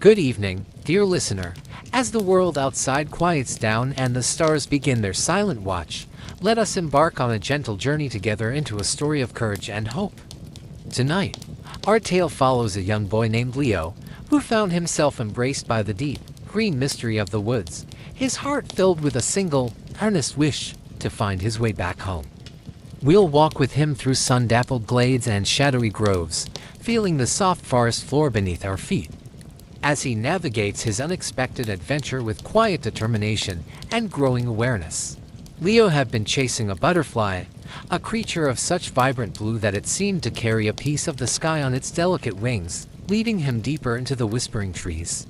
Good evening, dear listener. As the world outside quiets down and the stars begin their silent watch, let us embark on a gentle journey together into a story of courage and hope. Tonight, our tale follows a young boy named Leo, who found himself embraced by the deep, green mystery of the woods, his heart filled with a single, earnest wish to find his way back home. We'll walk with him through sun-dappled glades and shadowy groves, feeling the soft forest floor beneath our feet. As he navigates his unexpected adventure with quiet determination and growing awareness. Leo had been chasing a butterfly, a creature of such vibrant blue that it seemed to carry a piece of the sky on its delicate wings, leading him deeper into the whispering trees.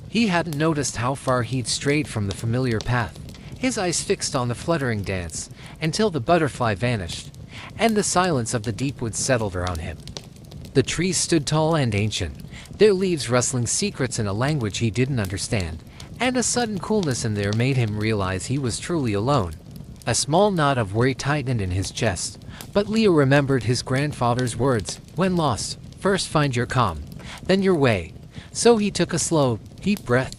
He hadn't noticed how far he'd strayed from the familiar path, his eyes fixed on the fluttering dance, until the butterfly vanished, and the silence of the deep woods settled around him. The trees stood tall and ancient, their leaves rustling secrets in a language he didn't understand, and a sudden coolness in there made him realize he was truly alone. A small knot of worry tightened in his chest, but Leo remembered his grandfather's words, "When lost, first find your calm, then your way." So he took a slow, deep breath.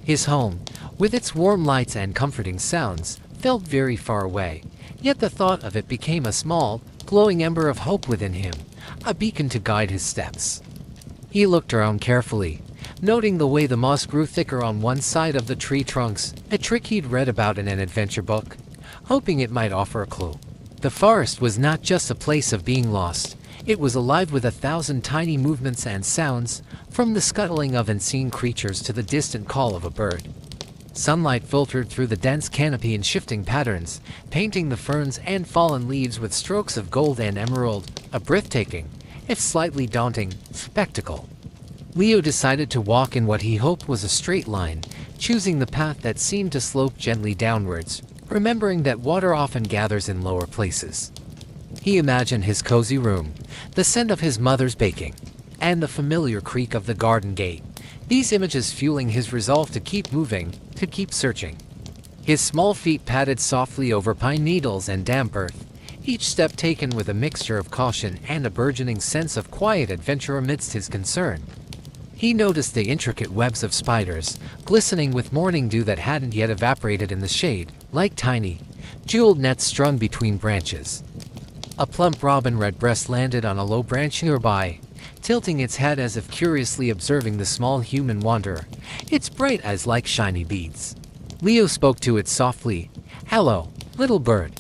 His home, with its warm lights and comforting sounds, felt very far away, yet the thought of it became a small, glowing ember of hope within him, a beacon to guide his steps. He looked around carefully, noting the way the moss grew thicker on one side of the tree trunks, a trick he'd read about in an adventure book, hoping it might offer a clue. The forest was not just a place of being lost, it was alive with 1,000 tiny movements and sounds, from the scuttling of unseen creatures to the distant call of a bird. Sunlight filtered through the dense canopy in shifting patterns, painting the ferns and fallen leaves with strokes of gold and emerald, a breathtaking, if slightly daunting, spectacle. Leo decided to walk in what he hoped was a straight line, choosing the path that seemed to slope gently downwards, remembering that water often gathers in lower places. He imagined his cozy room, the scent of his mother's baking, and the familiar creak of the garden gate, these images fueling his resolve to keep moving, to keep searching. His small feet padded softly over pine needles and damp earth, each step taken with a mixture of caution and a burgeoning sense of quiet adventure amidst his concern. He noticed the intricate webs of spiders, glistening with morning dew that hadn't yet evaporated in the shade, like tiny, jeweled nets strung between branches. A plump robin redbreast landed on a low branch nearby, tilting its head as if curiously observing the small human wanderer, its bright eyes like shiny beads. Leo spoke to it softly. "Hello, little bird.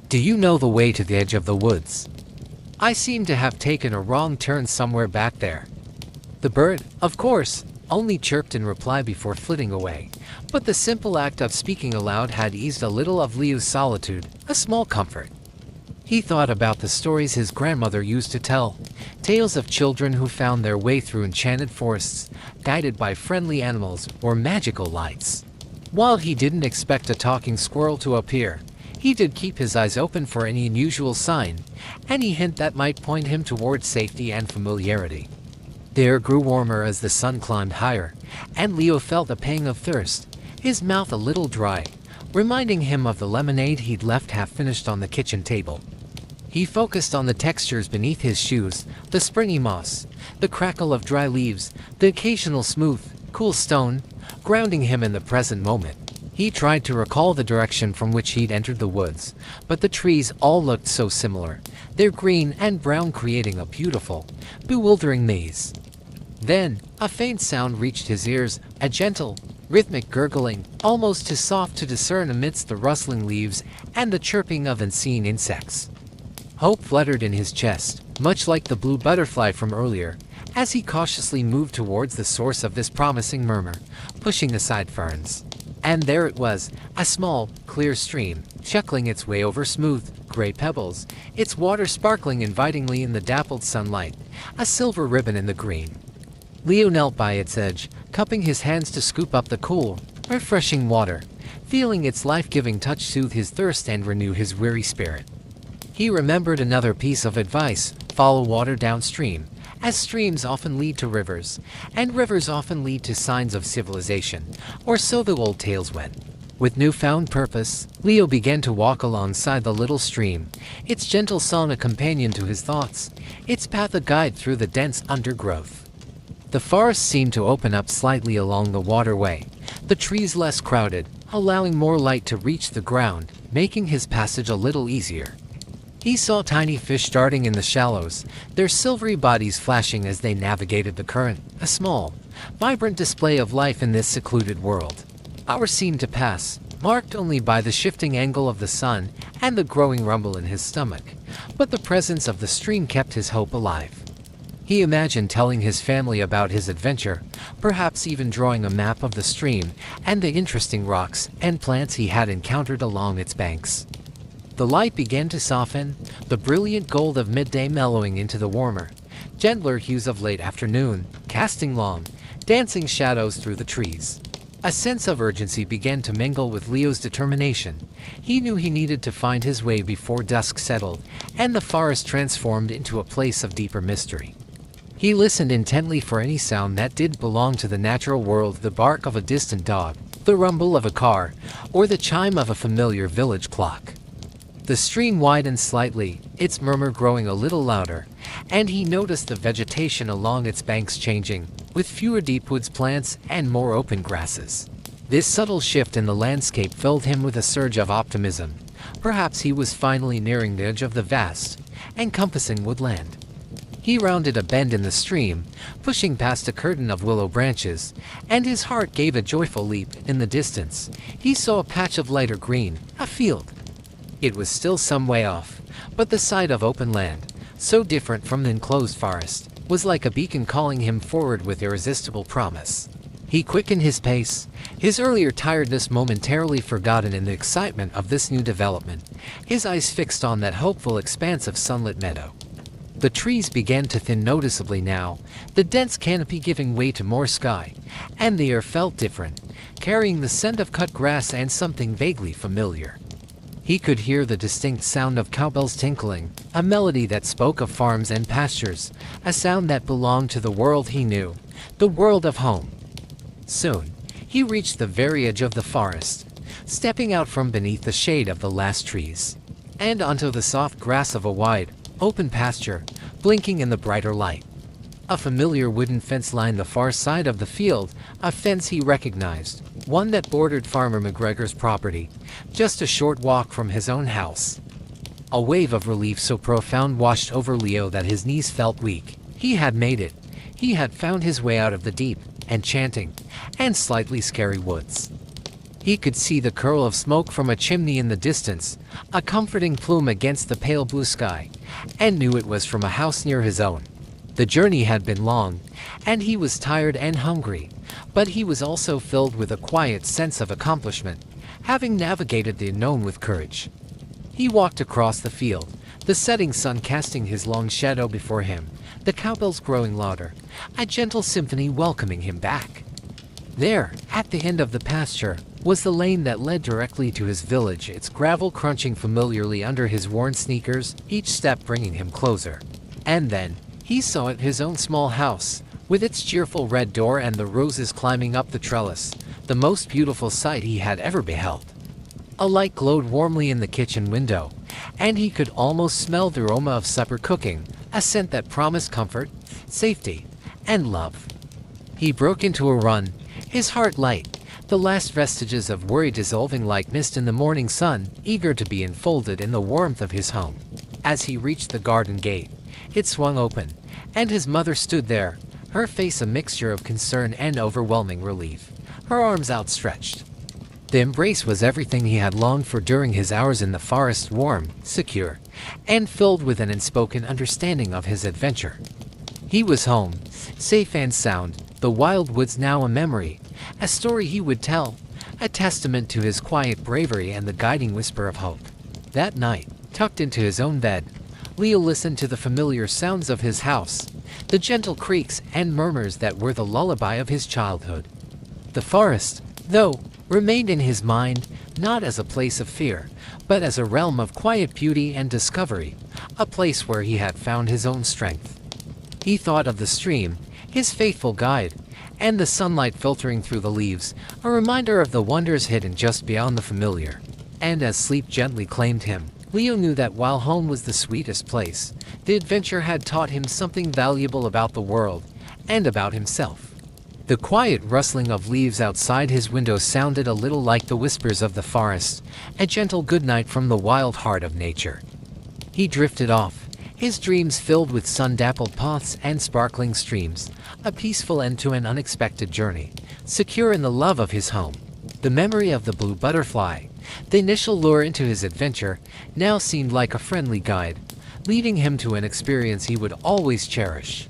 Do you know the way to the edge of the woods? I seem to have taken a wrong turn somewhere back there." The bird, of course, only chirped in reply before flitting away, but the simple act of speaking aloud had eased a little of Leo's solitude, a small comfort. He thought about the stories his grandmother used to tell, tales of children who found their way through enchanted forests, guided by friendly animals or magical lights. While he didn't expect a talking squirrel to appear, he did keep his eyes open for any unusual sign, any hint that might point him towards safety and familiarity. The air grew warmer as the sun climbed higher, and Leo felt a pang of thirst, his mouth a little dry, reminding him of the lemonade he'd left half-finished on the kitchen table. He focused on the textures beneath his shoes, the springy moss, the crackle of dry leaves, the occasional smooth, cool stone, grounding him in the present moment. He tried to recall the direction from which he'd entered the woods, but the trees all looked so similar, their green and brown creating a beautiful, bewildering maze. Then, a faint sound reached his ears, a gentle, rhythmic gurgling, almost too soft to discern amidst the rustling leaves and the chirping of unseen insects. Hope fluttered in his chest, much like the blue butterfly from earlier, as he cautiously moved towards the source of this promising murmur, pushing aside ferns. And there it was, a small, clear stream, chuckling its way over smooth, gray pebbles, its water sparkling invitingly in the dappled sunlight, a silver ribbon in the green. Leo knelt by its edge, cupping his hands to scoop up the cool, refreshing water, feeling its life-giving touch soothe his thirst and renew his weary spirit. He remembered another piece of advice: follow water downstream, as streams often lead to rivers, and rivers often lead to signs of civilization, or so the old tales went. With newfound purpose, Leo began to walk alongside the little stream, its gentle song a companion to his thoughts, its path a guide through the dense undergrowth. The forest seemed to open up slightly along the waterway, the trees less crowded, allowing more light to reach the ground, making his passage a little easier. He saw tiny fish darting in the shallows, their silvery bodies flashing as they navigated the current, a small, vibrant display of life in this secluded world. Hours seemed to pass, marked only by the shifting angle of the sun and the growing rumble in his stomach, but the presence of the stream kept his hope alive. He imagined telling his family about his adventure, perhaps even drawing a map of the stream and the interesting rocks and plants he had encountered along its banks. The light began to soften, the brilliant gold of midday mellowing into the warmer, gentler hues of late afternoon, casting long, dancing shadows through the trees. A sense of urgency began to mingle with Leo's determination. He knew he needed to find his way before dusk settled, and the forest transformed into a place of deeper mystery. He listened intently for any sound that did belong to the natural world, the bark of a distant dog, the rumble of a car, or the chime of a familiar village clock. The stream widened slightly, its murmur growing a little louder, and he noticed the vegetation along its banks changing, with fewer deep-woods plants and more open grasses. This subtle shift in the landscape filled him with a surge of optimism. Perhaps he was finally nearing the edge of the vast, encompassing woodland. He rounded a bend in the stream, pushing past a curtain of willow branches, and his heart gave a joyful leap. In the distance, he saw a patch of lighter green, a field. It was still some way off, but the sight of open land, so different from the enclosed forest, was like a beacon calling him forward with irresistible promise. He quickened his pace, his earlier tiredness momentarily forgotten in the excitement of this new development, his eyes fixed on that hopeful expanse of sunlit meadow. The trees began to thin noticeably now, the dense canopy giving way to more sky, and the air felt different, carrying the scent of cut grass and something vaguely familiar. He could hear the distinct sound of cowbells tinkling, a melody that spoke of farms and pastures, a sound that belonged to the world he knew, the world of home. Soon, he reached the very edge of the forest, stepping out from beneath the shade of the last trees, and onto the soft grass of a wide, open pasture, blinking in the brighter light. A familiar wooden fence lined the far side of the field, a fence he recognized, one that bordered Farmer McGregor's property, just a short walk from his own house. A wave of relief so profound washed over Leo that his knees felt weak. He had made it. He had found his way out of the deep, enchanting, and slightly scary woods. He could see the curl of smoke from a chimney in the distance, a comforting plume against the pale blue sky, and knew it was from a house near his own. The journey had been long, and he was tired and hungry, but he was also filled with a quiet sense of accomplishment, having navigated the unknown with courage. He walked across the field, the setting sun casting his long shadow before him, the cowbells growing louder, a gentle symphony welcoming him back. There, at the end of the pasture, was the lane that led directly to his village, its gravel crunching familiarly under his worn sneakers, each step bringing him closer. And then, he saw it, his own small house, with its cheerful red door and the roses climbing up the trellis, the most beautiful sight he had ever beheld. A light glowed warmly in the kitchen window, and he could almost smell the aroma of supper cooking, a scent that promised comfort, safety, and love. He broke into a run, his heart light, the last vestiges of worry dissolving like mist in the morning sun, eager to be enfolded in the warmth of his home. As he reached the garden gate, it swung open, and his mother stood there, her face a mixture of concern and overwhelming relief, her arms outstretched. The embrace was everything he had longed for during his hours in the forest, warm, secure, and filled with an unspoken understanding of his adventure. He was home, safe and sound, the wild woods now a memory, a story he would tell, a testament to his quiet bravery and the guiding whisper of hope. That night, tucked into his own bed, Leo listened to the familiar sounds of his house, the gentle creaks and murmurs that were the lullaby of his childhood. The forest, though, remained in his mind, not as a place of fear, but as a realm of quiet beauty and discovery, a place where he had found his own strength. He thought of the stream, his faithful guide, and the sunlight filtering through the leaves, a reminder of the wonders hidden just beyond the familiar. And as sleep gently claimed him, Leo knew that while home was the sweetest place, the adventure had taught him something valuable about the world, and about himself. The quiet rustling of leaves outside his window sounded a little like the whispers of the forest, a gentle goodnight from the wild heart of nature. He drifted off, his dreams filled with sun-dappled paths and sparkling streams, a peaceful end to an unexpected journey, secure in the love of his home. The memory of the blue butterfly, the initial lure into his adventure, now seemed like a friendly guide, leading him to an experience he would always cherish.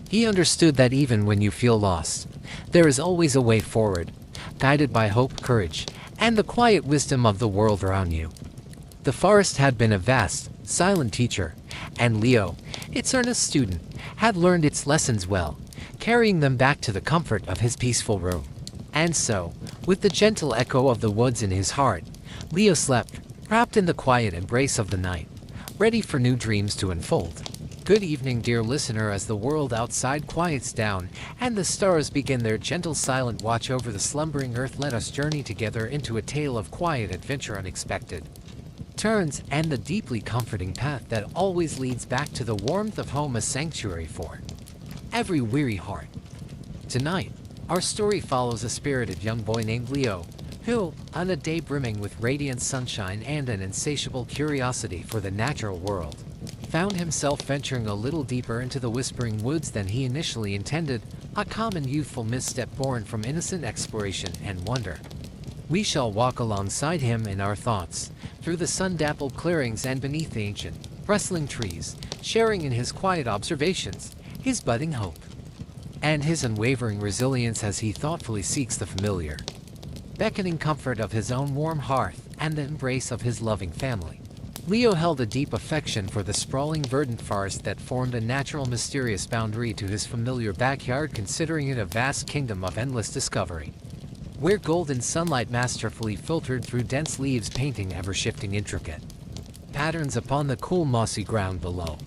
He understood that even when you feel lost, there is always a way forward, guided by hope, courage, and the quiet wisdom of the world around you. The forest had been a vast, silent teacher, and Leo, its earnest student, had learned its lessons well, carrying them back to the comfort of his peaceful room. And so, with the gentle echo of the woods in his heart, Leo slept, wrapped in the quiet embrace of the night, ready for new dreams to unfold. Good evening, dear listener. As the world outside quiets down and the stars begin their gentle silent watch over the slumbering earth, let us journey together into a tale of quiet adventure, unexpected turns, and the deeply comforting path that always leads back to the warmth of home, a sanctuary for every weary heart. Tonight, our story follows a spirited young boy named Leo, who, on a day brimming with radiant sunshine and an insatiable curiosity for the natural world, found himself venturing a little deeper into the whispering woods than he initially intended, a common youthful misstep born from innocent exploration and wonder. We shall walk alongside him in our thoughts, through the sun-dappled clearings and beneath the ancient, rustling trees, sharing in his quiet observations, his budding hope, and his unwavering resilience as he thoughtfully seeks the familiar, beckoning comfort of his own warm hearth and the embrace of his loving family. Leo held a deep affection for the sprawling verdant forest that formed a natural, mysterious boundary to his familiar backyard, considering it a vast kingdom of endless discovery, where golden sunlight masterfully filtered through dense leaves, painting ever-shifting intricate patterns upon the cool mossy ground below.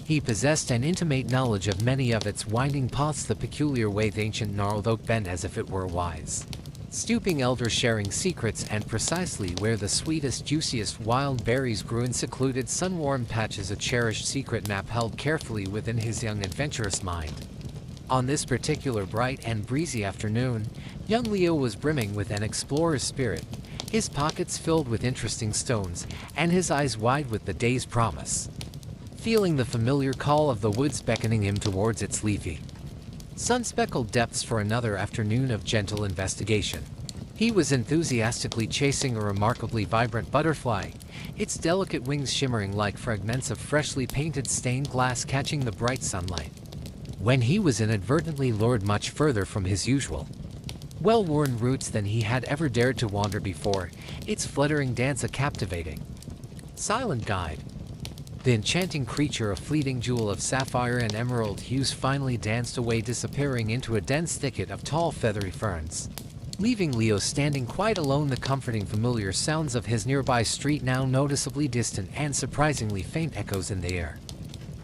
He possessed an intimate knowledge of many of its winding paths, the peculiar way the ancient gnarled oak bent as if it were wise, stooping elders sharing secrets, and precisely where the sweetest, juiciest wild berries grew in secluded, sun-warmed patches, a cherished secret map held carefully within his young adventurous mind. On this particular bright and breezy afternoon, young Leo was brimming with an explorer's spirit, his pockets filled with interesting stones, and his eyes wide with the day's promise, feeling the familiar call of the woods beckoning him towards its leafy, sun-speckled depths for another afternoon of gentle investigation. He was enthusiastically chasing a remarkably vibrant butterfly, its delicate wings shimmering like fragments of freshly painted stained glass catching the bright sunlight, when he was inadvertently lured much further from his usual, well-worn routes than he had ever dared to wander before, its fluttering dance a captivating, silent guide. The enchanting creature, a fleeting jewel of sapphire and emerald hues, finally danced away, disappearing into a dense thicket of tall feathery ferns, leaving Leo standing quite alone, the comforting familiar sounds of his nearby street now noticeably distant and surprisingly faint echoes in the air.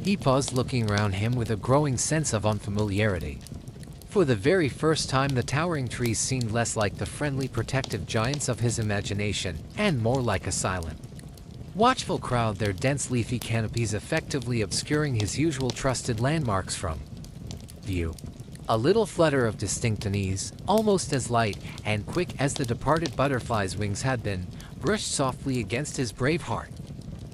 He paused, looking around him with a growing sense of unfamiliarity. For the very first time, the towering trees seemed less like the friendly protective giants of his imagination, and more like a silent, watchful crowd, their dense leafy canopies effectively obscuring his usual trusted landmarks from view. A little flutter of distinct unease, almost as light and quick as the departed butterfly's wings had been, brushed softly against his brave heart.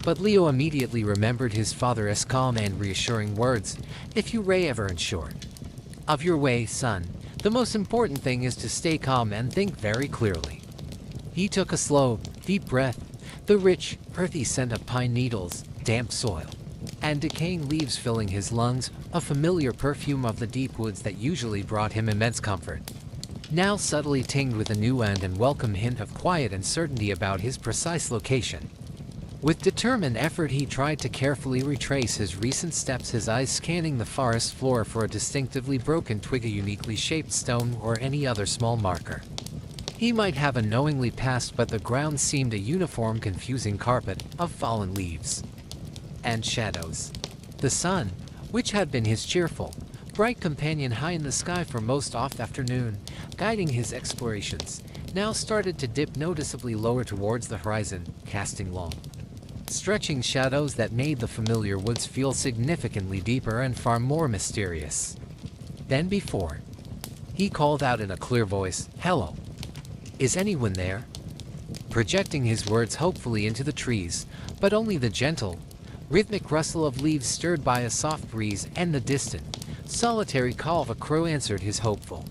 But Leo immediately remembered his father's calm and reassuring words, "If you ray ever unsure of your way, son, the most important thing is to stay calm and think very clearly." He took a slow, deep breath, the rich, earthy scent of pine needles, damp soil, and decaying leaves filling his lungs, a familiar perfume of the deep woods that usually brought him immense comfort, now subtly tinged with a new and welcome hint of quiet and certainty about his precise location. With determined effort, he tried to carefully retrace his recent steps, his eyes scanning the forest floor for a distinctively broken twig, a uniquely shaped stone, or any other small marker he might have unknowingly passed, but the ground seemed a uniform, confusing carpet of fallen leaves and shadows. The sun, which had been his cheerful, bright companion high in the sky for most of the afternoon, guiding his explorations, now started to dip noticeably lower towards the horizon, casting long, stretching shadows that made the familiar woods feel significantly deeper and far more mysterious. than before. He called out in a clear voice, "Hello. Is anyone there?" Projecting his words hopefully into the trees, but only the gentle, rhythmic rustle of leaves stirred by a soft breeze and the distant, solitary call of a crow answered his hopeful,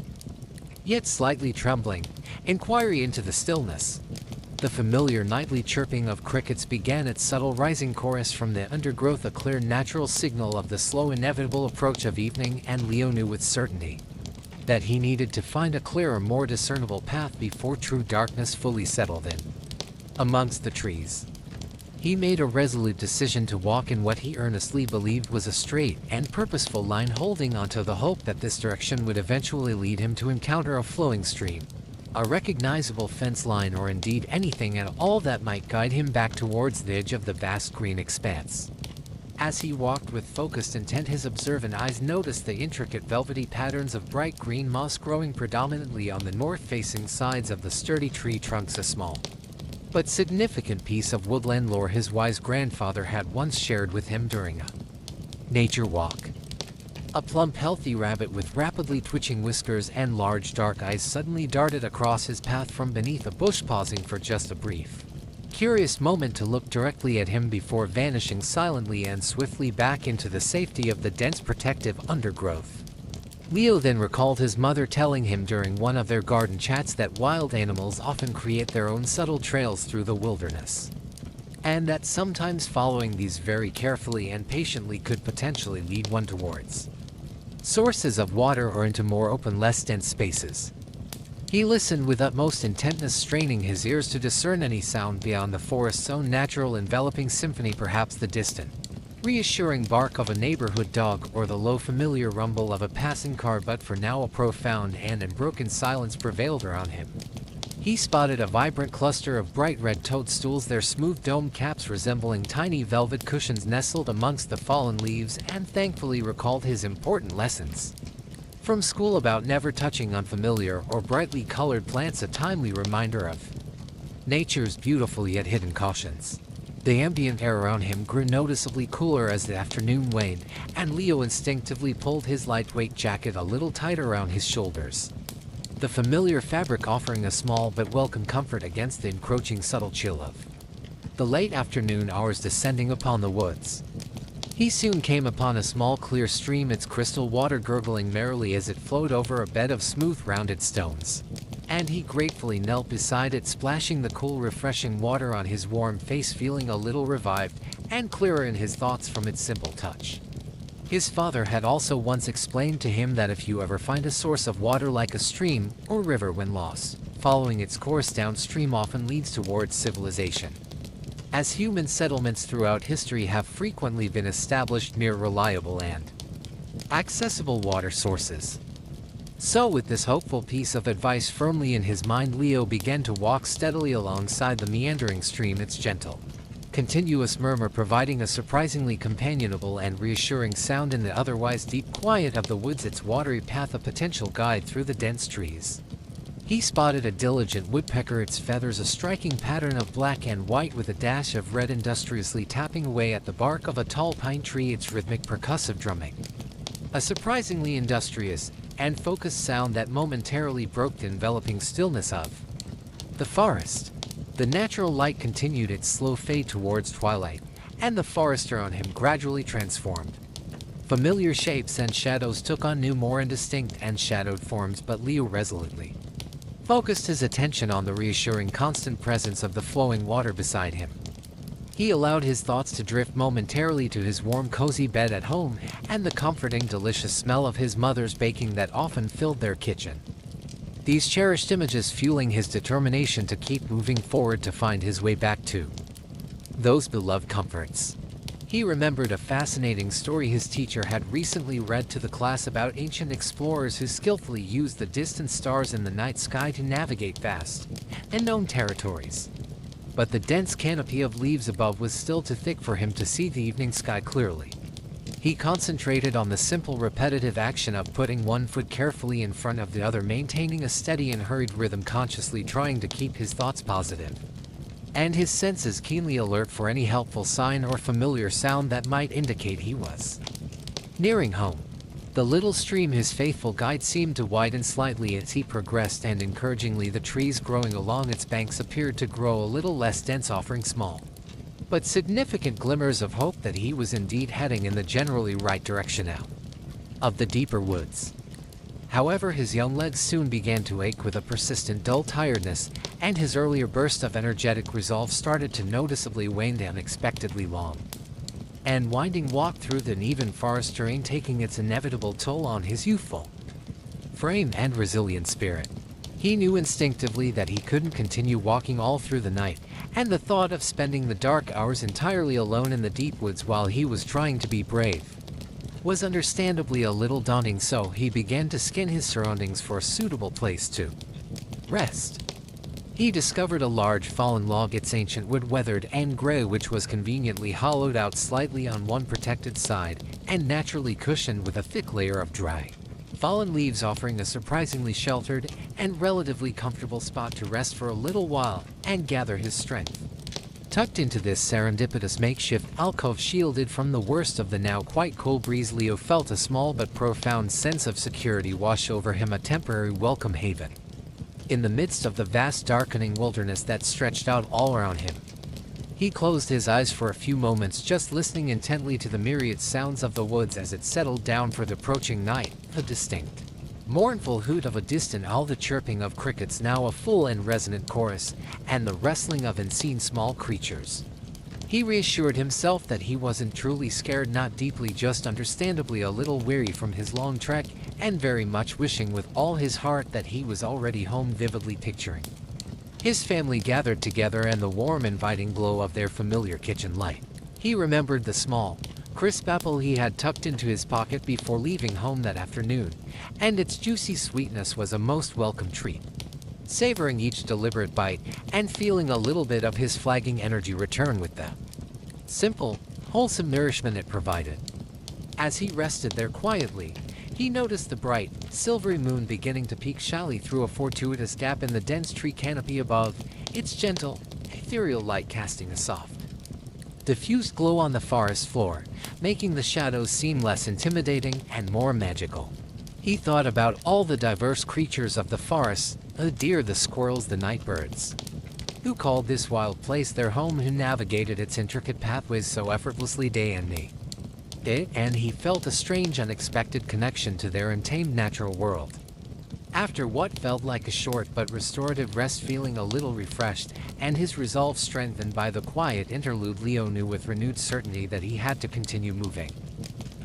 yet slightly trembling, inquiry into the stillness. The familiar nightly chirping of crickets began its subtle rising chorus from the undergrowth, a clear natural signal of the slow inevitable approach of evening, and Leo knew with certainty that he needed to find a clearer, more discernible path before true darkness fully settled in. Amongst the trees, he made a resolute decision to walk in what he earnestly believed was a straight and purposeful line, holding onto the hope that this direction would eventually lead him to encounter a flowing stream, a recognizable fence line, or indeed anything at all that might guide him back towards the edge of the vast green expanse. As he walked with focused intent, his observant eyes noticed the intricate velvety patterns of bright green moss growing predominantly on the north-facing sides of the sturdy tree trunks, a small but significant piece of woodland lore his wise grandfather had once shared with him during a nature walk. A plump, healthy rabbit with rapidly twitching whiskers and large dark eyes suddenly darted across his path from beneath a bush, pausing for just a brief, curious moment to look directly at him before vanishing silently and swiftly back into the safety of the dense protective undergrowth. Leo then recalled his mother telling him during one of their garden chats that wild animals often create their own subtle trails through the wilderness, and that sometimes following these very carefully and patiently could potentially lead one towards sources of water or into more open, less dense spaces. He listened with utmost intentness, straining his ears to discern any sound beyond the forest's own natural enveloping symphony, perhaps the distant, reassuring bark of a neighborhood dog or the low familiar rumble of a passing car, but for now a profound and unbroken silence prevailed around him. He spotted a vibrant cluster of bright red toadstools, their smooth dome caps resembling tiny velvet cushions nestled amongst the fallen leaves, and thankfully recalled his important lessons from school about never touching unfamiliar or brightly colored plants, a timely reminder of nature's beautiful yet hidden cautions. The ambient air around him grew noticeably cooler as the afternoon waned, and Leo instinctively pulled his lightweight jacket a little tighter around his shoulders, the familiar fabric offering a small but welcome comfort against the encroaching subtle chill of the late afternoon hours descending upon the woods. He soon came upon a small clear stream, its crystal water gurgling merrily as it flowed over a bed of smooth rounded stones, and he gratefully knelt beside it, splashing the cool refreshing water on his warm face, feeling a little revived and clearer in his thoughts from its simple touch. His father had also once explained to him that if you ever find a source of water like a stream or river, when lost, following its course downstream often leads towards civilization, as human settlements throughout history have frequently been established near reliable and accessible water sources. So with this hopeful piece of advice firmly in his mind, Leo began to walk steadily alongside the meandering stream, its gentle, continuous murmur providing a surprisingly companionable and reassuring sound in the otherwise deep quiet of the woods, its watery path a potential guide through the dense trees. He spotted a diligent woodpecker, its feathers a striking pattern of black and white with a dash of red, industriously tapping away at the bark of a tall pine tree, its rhythmic percussive drumming a surprisingly industrious and focused sound that momentarily broke the enveloping stillness of the forest. The natural light continued its slow fade towards twilight, and the forest around him gradually transformed. Familiar shapes and shadows took on new, more indistinct and shadowed forms, but Leo resolutely focused his attention on the reassuring constant presence of the flowing water beside him. He allowed his thoughts to drift momentarily to his warm, cozy bed at home and the comforting, delicious smell of his mother's baking that often filled their kitchen. These cherished images fueling his determination to keep moving forward, to find his way back to those beloved comforts. He remembered a fascinating story his teacher had recently read to the class about ancient explorers who skillfully used the distant stars in the night sky to navigate vast, unknown territories. But the dense canopy of leaves above was still too thick for him to see the evening sky clearly. He concentrated on the simple, repetitive action of putting one foot carefully in front of the other, maintaining a steady and hurried rhythm, consciously trying to keep his thoughts positive and his senses keenly alert for any helpful sign or familiar sound that might indicate he was nearing home. The The little stream his faithful guide seemed to widen slightly as he progressed, and encouragingly the trees growing along its banks appeared to grow a little less dense, offering small but significant glimmers of hope that he was indeed heading in the generally right direction out of the deeper woods. However, his young legs soon began to ache with a persistent dull tiredness, and his earlier burst of energetic resolve started to noticeably wane the unexpectedly long and winding walk through the uneven forest terrain, taking its inevitable toll on his youthful frame and resilient spirit. He knew instinctively that he couldn't continue walking all through the night, and the thought of spending the dark hours entirely alone in the deep woods while he was trying to be brave was understandably a little daunting, so he began to scan his surroundings for a suitable place to rest. He discovered a large fallen log, its ancient wood weathered and gray, which was conveniently hollowed out slightly on one protected side and naturally cushioned with a thick layer of dry fallen leaves, offering a surprisingly sheltered and relatively comfortable spot to rest for a little while and gather his strength. Tucked into this serendipitous makeshift alcove, shielded from the worst of the now quite cold breeze, Leo felt a small but profound sense of security wash over him, a temporary welcome haven in the midst of the vast darkening wilderness that stretched out all around him. He closed his eyes for a few moments, just listening intently to the myriad sounds of the woods as it settled down for the approaching night. The distinct, mournful hoot of a distant owl, the chirping of crickets, now a full and resonant chorus, and the wrestling of unseen small creatures. He reassured himself that he wasn't truly scared, not deeply, just understandably a little weary from his long trek, and very much wishing with all his heart that he was already home, vividly picturing his family gathered together and the warm, inviting glow of their familiar kitchen light. He remembered the small, crisp apple he had tucked into his pocket before leaving home that afternoon, and its juicy sweetness was a most welcome treat. Savoring each deliberate bite and feeling a little bit of his flagging energy return with the simple, wholesome nourishment it provided. As he rested there quietly, he noticed the bright, silvery moon beginning to peek shyly through a fortuitous gap in the dense tree canopy above, its gentle, ethereal light casting a soft, diffused glow on the forest floor, making the shadows seem less intimidating and more magical. He thought about all the diverse creatures of the forest, the deer, the squirrels, the night birds, who called this wild place their home, who navigated its intricate pathways so effortlessly day and night. And he felt a strange, unexpected connection to their untamed natural world. After what felt like a short but restorative rest, feeling a little refreshed and his resolve strengthened by the quiet interlude, Leo knew with renewed certainty that he had to continue moving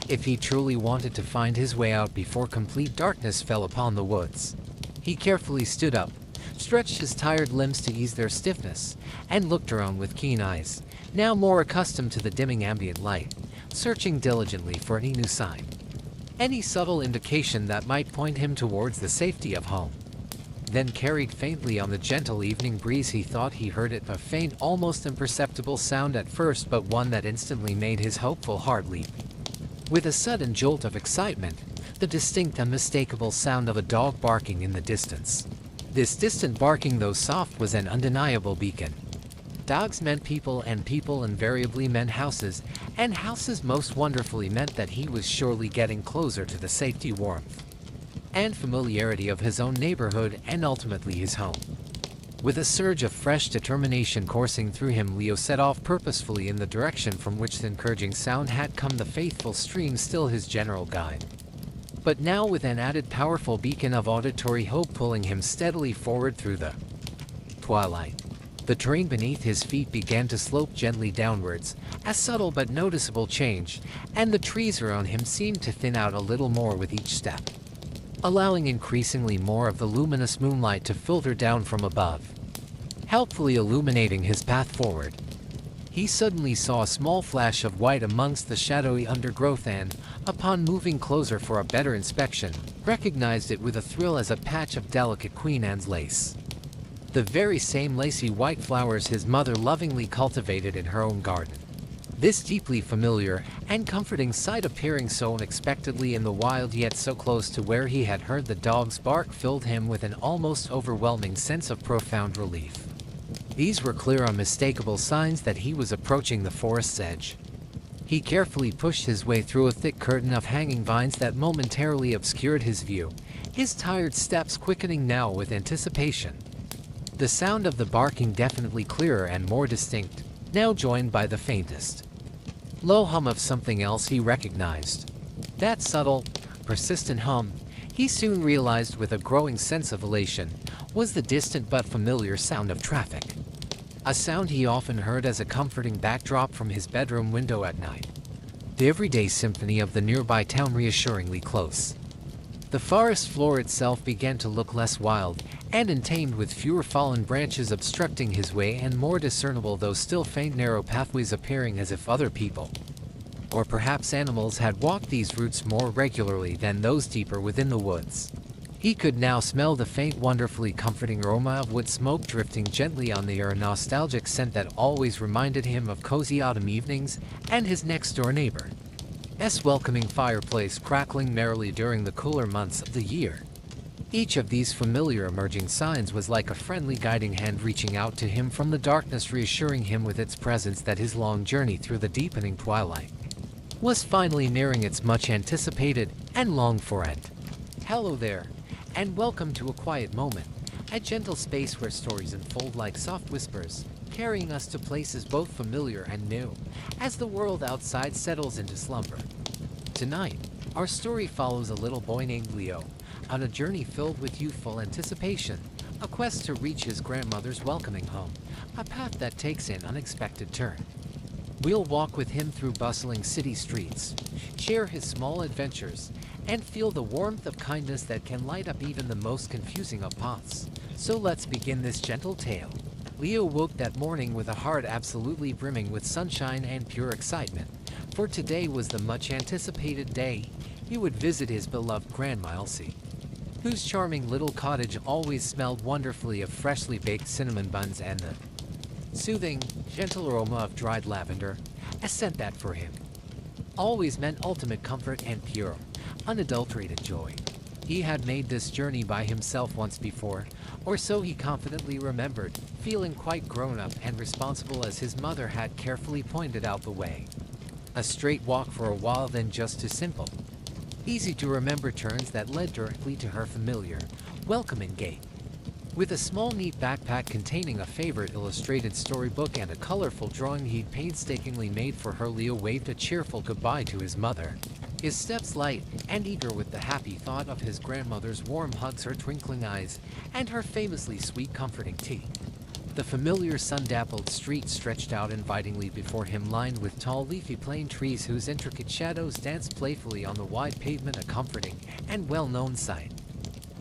if he truly wanted to find his way out before complete darkness fell upon the woods. He carefully stood up, stretched his tired limbs to ease their stiffness, and looked around with keen eyes, now more accustomed to the dimming ambient light, searching diligently for any new sign, any subtle indication that might point him towards the safety of home. Then, carried faintly on the gentle evening breeze, he thought he heard it, a faint, almost imperceptible sound at first, but one that instantly made his hopeful heart leap with a sudden jolt of excitement, the distinct, unmistakable sound of a dog barking in the distance. This distant barking, though soft, was an undeniable beacon. Dogs meant people, and people invariably meant houses, and houses most wonderfully meant that he was surely getting closer to the safety, warmth, and familiarity of his own neighborhood, and ultimately his home. With a surge of fresh determination coursing through him, Leo set off purposefully in the direction from which the encouraging sound had come, the faithful stream still his general guide, but now with an added powerful beacon of auditory hope pulling him steadily forward through the twilight. The terrain beneath his feet began to slope gently downwards, a subtle but noticeable change, and the trees around him seemed to thin out a little more with each step, allowing increasingly more of the luminous moonlight to filter down from above, helpfully illuminating his path forward. He suddenly saw a small flash of white amongst the shadowy undergrowth and, upon moving closer for a better inspection, recognized it with a thrill as a patch of delicate Queen Anne's lace. The very same lacy white flowers his mother lovingly cultivated in her own garden. This deeply familiar and comforting sight, appearing so unexpectedly in the wild yet so close to where he had heard the dog's bark, filled him with an almost overwhelming sense of profound relief. These were clear, unmistakable signs that he was approaching the forest's edge. He carefully pushed his way through a thick curtain of hanging vines that momentarily obscured his view, his tired steps quickening now with anticipation. The sound of the barking definitely clearer and more distinct, now joined by the faintest low hum of something else he recognized. That subtle, persistent hum, he soon realized with a growing sense of elation, was the distant but familiar sound of traffic. A sound he often heard as a comforting backdrop from his bedroom window at night. The everyday symphony of the nearby town reassuringly close. The forest floor itself began to look less wild and untamed, with fewer fallen branches obstructing his way and more discernible though still faint narrow pathways appearing as if other people, or perhaps animals, had walked these routes more regularly than those deeper within the woods. He could now smell the faint, wonderfully comforting aroma of wood smoke drifting gently on the air, a nostalgic scent that always reminded him of cozy autumn evenings and his next-door neighbor's welcoming fireplace crackling merrily during the cooler months of the year. Each of these familiar emerging signs was like a friendly guiding hand reaching out to him from the darkness, reassuring him with its presence that his long journey through the deepening twilight was finally nearing its much-anticipated and longed-for end. Hello there, and welcome to A Quiet Moment, a gentle space where stories unfold like soft whispers, carrying us to places both familiar and new, as the world outside settles into slumber. Tonight, our story follows a little boy named Leo, on a journey filled with youthful anticipation, a quest to reach his grandmother's welcoming home, a path that takes an unexpected turn. We'll walk with him through bustling city streets, share his small adventures, and feel the warmth of kindness that can light up even the most confusing of paths. So let's begin this gentle tale. Leo woke that morning with a heart absolutely brimming with sunshine and pure excitement, for today was the much-anticipated day he would visit his beloved Grandma Elsie, whose charming little cottage always smelled wonderfully of freshly baked cinnamon buns and the soothing, gentle aroma of dried lavender, a scent that for him always meant ultimate comfort and pure, unadulterated joy. He had made this journey by himself once before, or so he confidently remembered, feeling quite grown up and responsible as his mother had carefully pointed out the way. A straight walk for a while, then just two simple, easy to remember turns that led directly to her familiar, welcoming gate. With a small neat backpack containing a favorite illustrated storybook and a colorful drawing he'd painstakingly made for her, Leo waved a cheerful goodbye to his mother, his steps light and eager with the happy thought of his grandmother's warm hugs, her twinkling eyes, and her famously sweet comforting tea. The familiar sun-dappled street stretched out invitingly before him, lined with tall leafy plane trees whose intricate shadows danced playfully on the wide pavement, a comforting and well-known sight.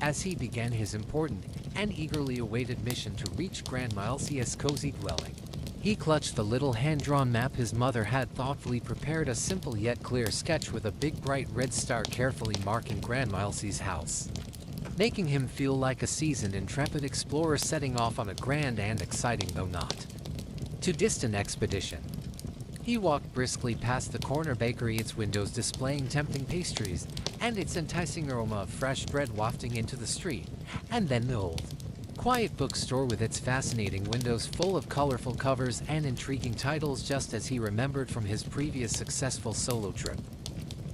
As he began his important and eagerly awaited mission to reach Grandma Elsie's cozy dwelling, he clutched the little hand-drawn map his mother had thoughtfully prepared, a simple yet clear sketch with a big bright red star carefully marking Grandma Elsie's house, making him feel like a seasoned, intrepid explorer setting off on a grand and exciting, though not too distant, expedition. He walked briskly past the corner bakery, its windows displaying tempting pastries and its enticing aroma of fresh bread wafting into the street, and then the old, quiet bookstore with its fascinating windows full of colorful covers and intriguing titles, just as he remembered from his previous successful solo trip.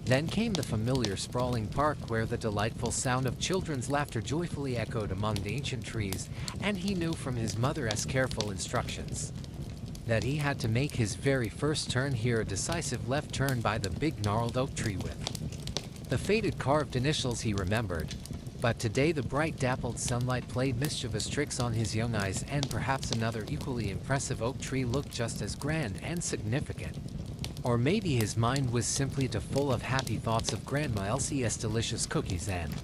Then came the familiar sprawling park, where the delightful sound of children's laughter joyfully echoed among the ancient trees, and he knew from his mother's careful instructions that he had to make his very first turn here, a decisive left turn by the big gnarled oak tree with the faded carved initials he remembered. But today the bright dappled sunlight played mischievous tricks on his young eyes, and perhaps another equally impressive oak tree looked just as grand and significant. Or maybe his mind was simply too full of happy thoughts of Grandma Elsie's delicious cookies and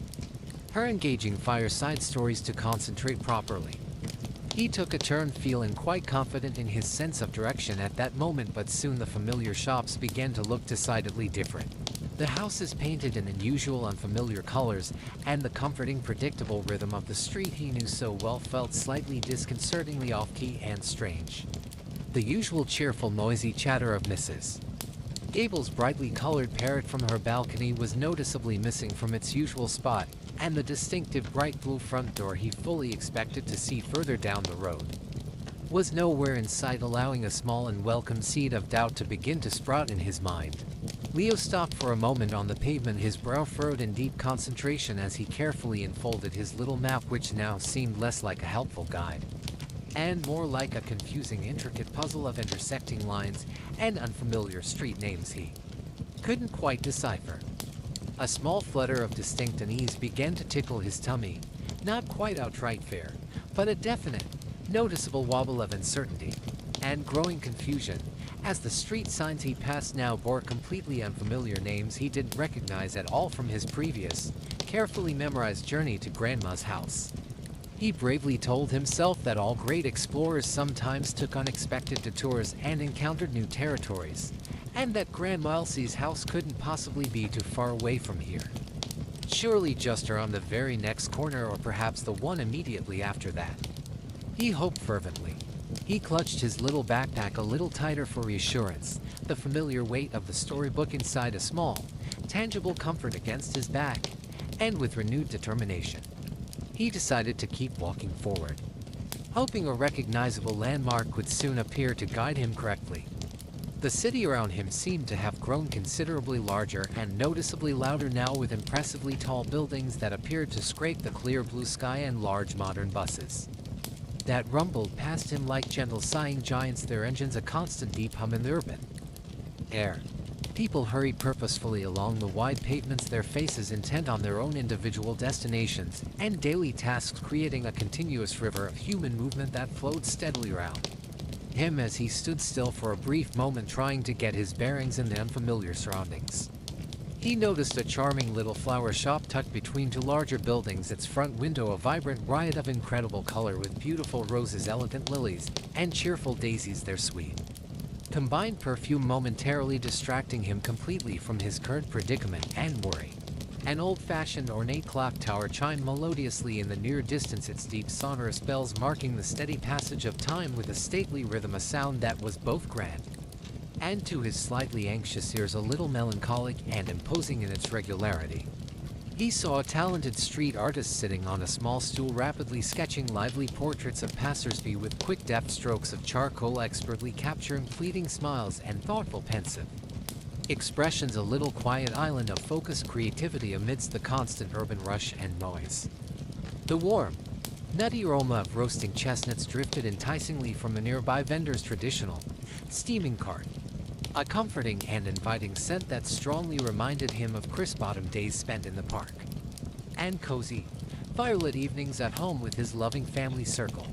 her engaging fireside stories to concentrate properly. He took a turn feeling quite confident in his sense of direction at that moment, but soon the familiar shops began to look decidedly different. The houses painted in unusual, unfamiliar colors, and the comforting, predictable rhythm of the street he knew so well felt slightly disconcertingly off-key and strange. The usual cheerful, noisy chatter of Mrs. Gable's brightly colored parrot from her balcony was noticeably missing from its usual spot, and the distinctive bright blue front door he fully expected to see further down the road was nowhere in sight, allowing a small and welcome seed of doubt to begin to sprout in his mind. Leo stopped for a moment on the pavement, his brow furrowed in deep concentration as he carefully unfolded his little map, which now seemed less like a helpful guide and more like a confusing, intricate puzzle of intersecting lines and unfamiliar street names he couldn't quite decipher. A small flutter of distinct unease began to tickle his tummy, not quite outright fear, but a definite, noticeable wobble of uncertainty and growing confusion, as the street signs he passed now bore completely unfamiliar names he didn't recognize at all from his previous, carefully memorized journey to Grandma's house. He bravely told himself that all great explorers sometimes took unexpected detours and encountered new territories, and that Grandma Elsie's house couldn't possibly be too far away from here. Surely just around the very next corner, or perhaps the one immediately after that. He hoped fervently. He clutched his little backpack a little tighter for reassurance, the familiar weight of the storybook inside a small, tangible comfort against his back, and with renewed determination, he decided to keep walking forward, hoping a recognizable landmark would soon appear to guide him correctly. The city around him seemed to have grown considerably larger and noticeably louder now, with impressively tall buildings that appeared to scrape the clear blue sky and large modern buses that rumbled past him like gentle sighing giants, their engines a constant deep hum in the urban air. People hurried purposefully along the wide pavements, their faces intent on their own individual destinations and daily tasks, creating a continuous river of human movement that flowed steadily around him as he stood still for a brief moment, trying to get his bearings in the unfamiliar surroundings. He noticed a charming little flower shop tucked between two larger buildings, its front window a vibrant riot of incredible color, with beautiful roses, elegant lilies, and cheerful daisies, their sweet combined perfume momentarily distracting him completely from his current predicament and worry. An old-fashioned ornate clock tower chimed melodiously in the near distance, its deep sonorous bells marking the steady passage of time with a stately rhythm, a sound that was both grand and, to his slightly anxious ears, a little melancholic and imposing in its regularity. He saw a talented street artist sitting on a small stool, rapidly sketching lively portraits of passers-by with quick, deft strokes of charcoal, expertly capturing fleeting smiles and thoughtful, pensive expressions, a little quiet island of focused creativity amidst the constant urban rush and noise. The warm, nutty aroma of roasting chestnuts drifted enticingly from a nearby vendor's traditional steaming cart, a comforting and inviting scent that strongly reminded him of crisp autumn days spent in the park and cozy, firelit evenings at home with his loving family circle.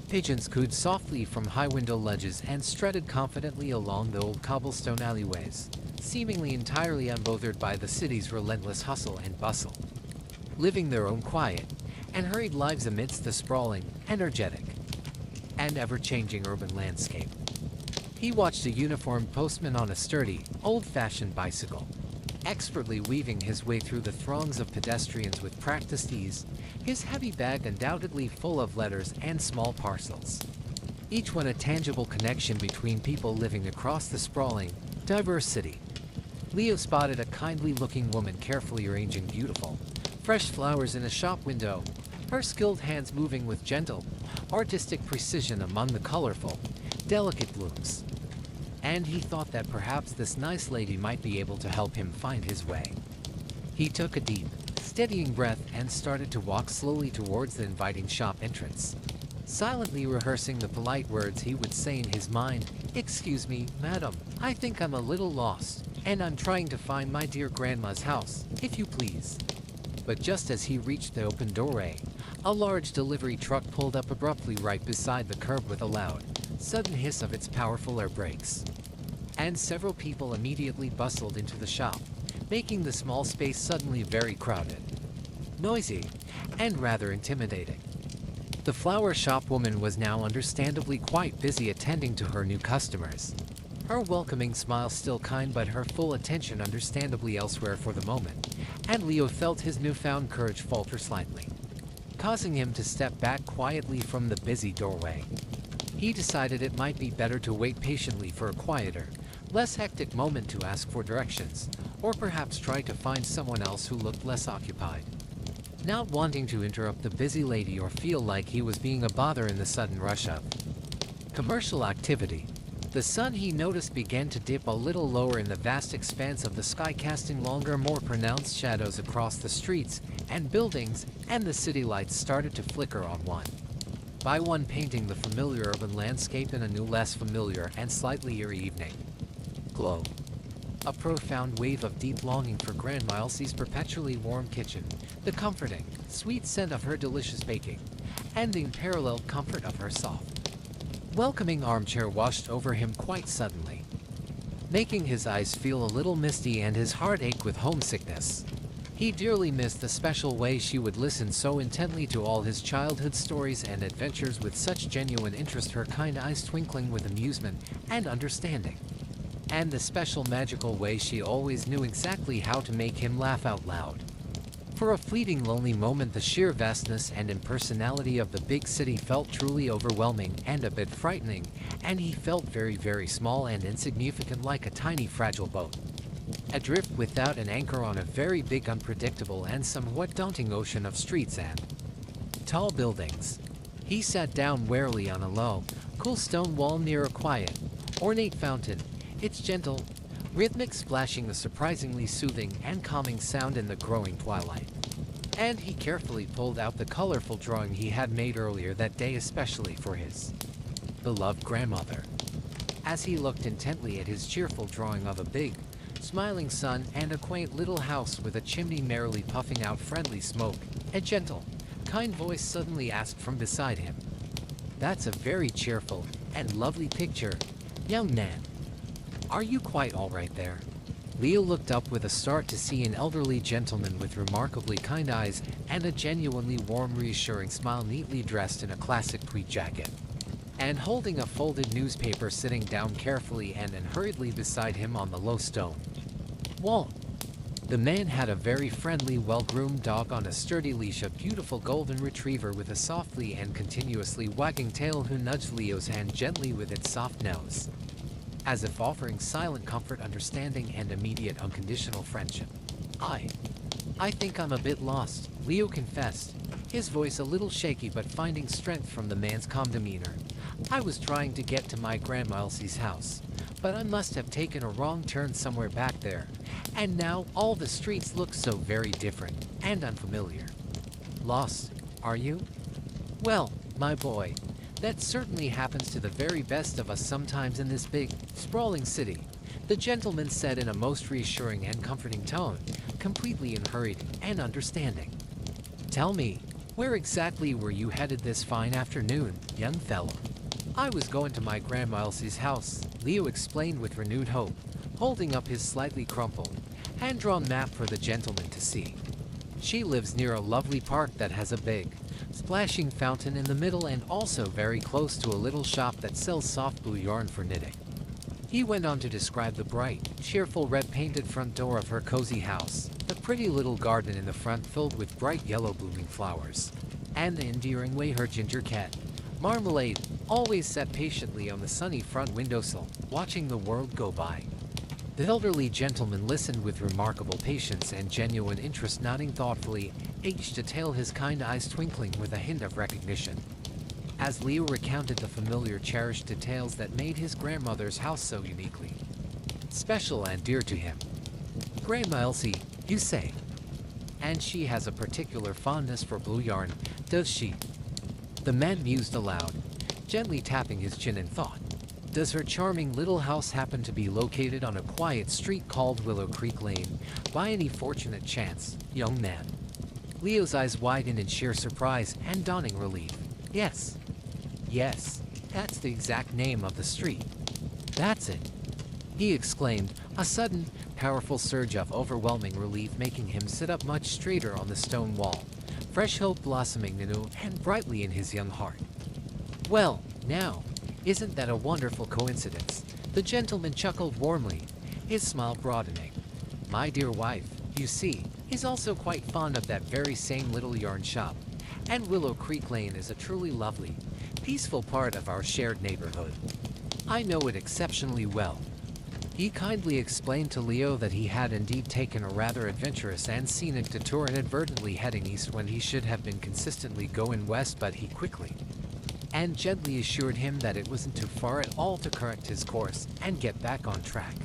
Pigeons cooed softly from high window ledges and strutted confidently along the old cobblestone alleyways, seemingly entirely unbothered by the city's relentless hustle and bustle, living their own quiet and hurried lives amidst the sprawling, energetic, and ever-changing urban landscape. He watched a uniformed postman on a sturdy, old-fashioned bicycle, expertly weaving his way through the throngs of pedestrians with practiced ease, his heavy bag undoubtedly full of letters and small parcels, each one a tangible connection between people living across the sprawling, diverse city. Leo spotted a kindly-looking woman carefully arranging beautiful, fresh flowers in a shop window, her skilled hands moving with gentle, artistic precision among the colorful, delicate blooms. And he thought that perhaps this nice lady might be able to help him find his way. He took a deep, steadying breath and started to walk slowly towards the inviting shop entrance, silently rehearsing the polite words he would say in his mind. "Excuse me, madam, I think I'm a little lost, and I'm trying to find my dear grandma's house, if you please." But just as he reached the open doorway, a large delivery truck pulled up abruptly right beside the curb with a loud, sudden hiss of its powerful air brakes, and several people immediately bustled into the shop, making the small space suddenly very crowded, noisy, and rather intimidating. The flower shop woman was now understandably quite busy attending to her new customers, her welcoming smile still kind but her full attention understandably elsewhere for the moment, and Leo felt his newfound courage falter slightly, causing him to step back quietly from the busy doorway. He decided it might be better to wait patiently for a quieter, less hectic moment to ask for directions, or perhaps try to find someone else who looked less occupied. Not wanting to interrupt the busy lady or feel like he was being a bother in the sudden rush of Commercial activity. The sun, he noticed, began to dip a little lower in the vast expanse of the sky, casting longer, more pronounced shadows across the streets and buildings, and the city lights started to flicker on one by one, painting the familiar urban landscape in a new, less familiar and slightly eerie evening glow. A profound wave of deep longing for Grandma Elsie's perpetually warm kitchen, the comforting, sweet scent of her delicious baking, and the unparalleled comfort of her soft, welcoming armchair washed over him quite suddenly, making his eyes feel a little misty and his heart ache with homesickness. He dearly missed the special way she would listen so intently to all his childhood stories and adventures with such genuine interest, her kind eyes twinkling with amusement and understanding, and the special magical way she always knew exactly how to make him laugh out loud. For a fleeting lonely moment, the sheer vastness and impersonality of the big city felt truly overwhelming and a bit frightening, and he felt very, very small and insignificant, like a tiny fragile boat adrift without an anchor on a very big, unpredictable, and somewhat daunting ocean of streets and tall buildings. He sat down warily on a low, cool stone wall near a quiet, ornate fountain, its gentle, rhythmic splashing a surprisingly soothing and calming sound in the growing twilight. And he carefully pulled out the colorful drawing he had made earlier that day especially for his beloved grandmother. As he looked intently at his cheerful drawing of a big, smiling sun and a quaint little house with a chimney merrily puffing out friendly smoke, a gentle, kind voice suddenly asked from beside him, "That's a very cheerful and lovely picture, young man. Are you quite all right there?" Leo looked up with a start to see an elderly gentleman with remarkably kind eyes and a genuinely warm, reassuring smile, neatly dressed in a classic tweed jacket and holding a folded newspaper, sitting down carefully and hurriedly beside him on the low stone wall. The man had a very friendly, well-groomed dog on a sturdy leash, a beautiful golden retriever with a softly and continuously wagging tail, who nudged Leo's hand gently with its soft nose, as if offering silent comfort, understanding, and immediate unconditional friendship. I think I'm a bit lost," Leo confessed, his voice a little shaky but finding strength from the man's calm demeanor. "I was trying to get to my Grandma Elsie's house, but I must have taken a wrong turn somewhere back there, and now all the streets look so very different and unfamiliar." "Lost, are you? Well, my boy, that certainly happens to the very best of us sometimes in this big, sprawling city," the gentleman said in a most reassuring and comforting tone, completely unhurried and understanding. "Tell me, where exactly were you headed this fine afternoon, young fellow?" "I was going to my Grandma Elsie's house," Leo explained with renewed hope, holding up his slightly crumpled, hand-drawn map for the gentleman to see. "She lives near a lovely park that has a big, splashing fountain in the middle, and also very close to a little shop that sells soft blue yarn for knitting." He went on to describe the bright, cheerful red-painted front door of her cozy house, the pretty little garden in the front filled with bright yellow blooming flowers, and the endearing way her ginger cat, Marmalade, always sat patiently on the sunny front windowsill, watching the world go by. The elderly gentleman listened with remarkable patience and genuine interest, nodding thoughtfully, each detail his kind eyes twinkling with a hint of recognition, as Leo recounted the familiar, cherished details that made his grandmother's house so uniquely special and dear to him. "Grandma Elsie, you say? And she has a particular fondness for blue yarn, does she?" The man mused aloud, gently tapping his chin in thought. "Does her charming little house happen to be located on a quiet street called Willow Creek Lane, by any fortunate chance, young man?" Leo's eyes widened in sheer surprise and dawning relief. Yes, that's the exact name of the street. That's it," he exclaimed, a sudden, powerful surge of overwhelming relief making him sit up much straighter on the stone wall, fresh hope blossoming anew and brightly in his young heart. "Well, now, isn't that a wonderful coincidence?" The gentleman chuckled warmly, his smile broadening. "My dear wife, you see, is also quite fond of that very same little yarn shop, and Willow Creek Lane is a truly lovely, peaceful part of our shared neighborhood. I know it exceptionally well." He kindly explained to Leo that he had indeed taken a rather adventurous and scenic detour, inadvertently heading east when he should have been consistently going west, but he quickly and gently assured him that it wasn't too far at all to correct his course and get back on track.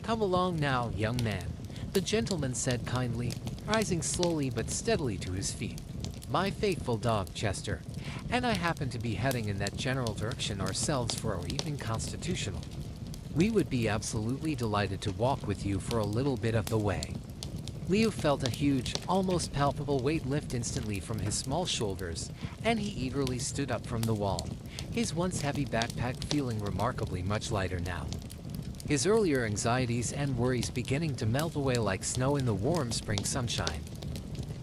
"Come along now, young man," the gentleman said kindly, rising slowly but steadily to his feet. "My faithful dog, Chester, and I happen to be heading in that general direction ourselves for our evening constitutional. We would be absolutely delighted to walk with you for a little bit of the way." Leo felt a huge, almost palpable weight lift instantly from his small shoulders, and he eagerly stood up from the wall, his once heavy backpack feeling remarkably much lighter now. His earlier anxieties and worries beginning to melt away like snow in the warm spring sunshine.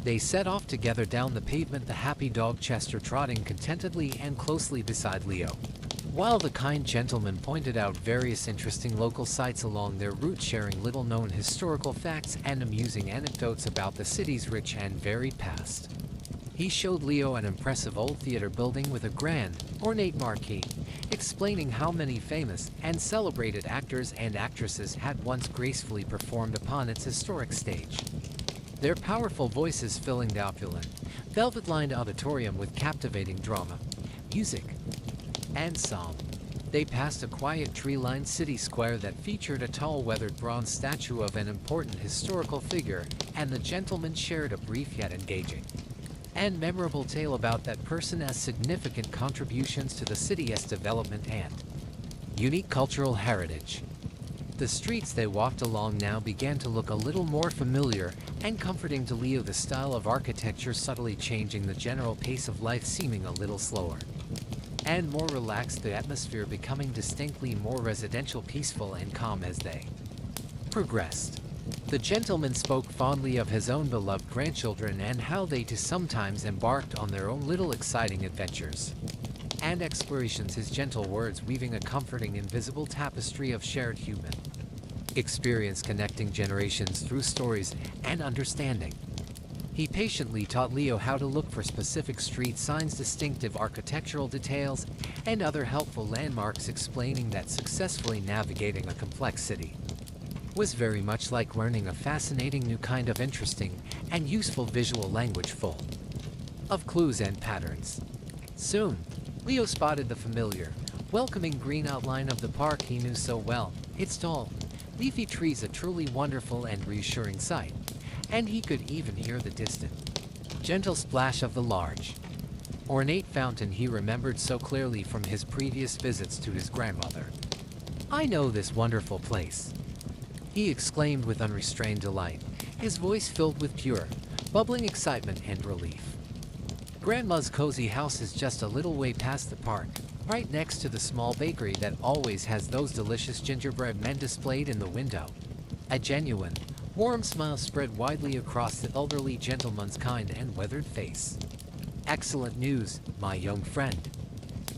They set off together down the pavement, the happy dog Chester trotting contentedly and closely beside Leo, while the kind gentleman pointed out various interesting local sights along their route, sharing little-known historical facts and amusing anecdotes about the city's rich and varied past. He showed Leo an impressive old theater building with a grand, ornate marquee, explaining how many famous and celebrated actors and actresses had once gracefully performed upon its historic stage, their powerful voices filling the opulent, velvet-lined auditorium with captivating drama, music, and song. They passed a quiet tree-lined city square that featured a tall weathered bronze statue of an important historical figure, and the gentleman shared a brief yet engaging and memorable tale about that person's significant contributions to the city's development and unique cultural heritage. The streets they walked along now began to look a little more familiar and comforting to Leo, the style of architecture subtly changing, the general pace of life seeming a little slower and more relaxed, the atmosphere becoming distinctly more residential, peaceful, and calm as they progressed. The gentleman spoke fondly of his own beloved grandchildren and how they too sometimes embarked on their own little exciting adventures and explorations, his gentle words weaving a comforting invisible tapestry of shared human experience, connecting generations through stories and understanding. He patiently taught Leo how to look for specific street signs, distinctive architectural details, and other helpful landmarks, explaining that successfully navigating a complex city was very much like learning a fascinating new kind of interesting and useful visual language full of clues and patterns. Soon, Leo spotted the familiar, welcoming green outline of the park he knew so well, its tall, leafy trees a truly wonderful and reassuring sight, and he could even hear the distant, gentle splash of the large, ornate fountain he remembered so clearly from his previous visits to his grandmother. "I know this wonderful place," he exclaimed with unrestrained delight, his voice filled with pure, bubbling excitement and relief. "Grandma's cozy house is just a little way past the park, right next to the small bakery that always has those delicious gingerbread men displayed in the window." A genuine, warm smile spread widely across the elderly gentleman's kind and weathered face. "Excellent news, my young friend.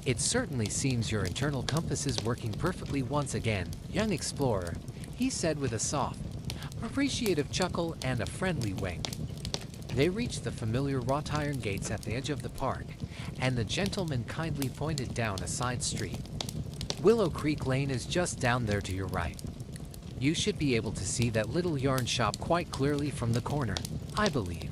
It certainly seems your internal compass is working perfectly once again, young explorer," he said with a soft, appreciative chuckle and a friendly wink. They reached the familiar wrought iron gates at the edge of the park, and the gentleman kindly pointed down a side street. "Willow Creek Lane is just down there to your right. You should be able to see that little yarn shop quite clearly from the corner, I believe."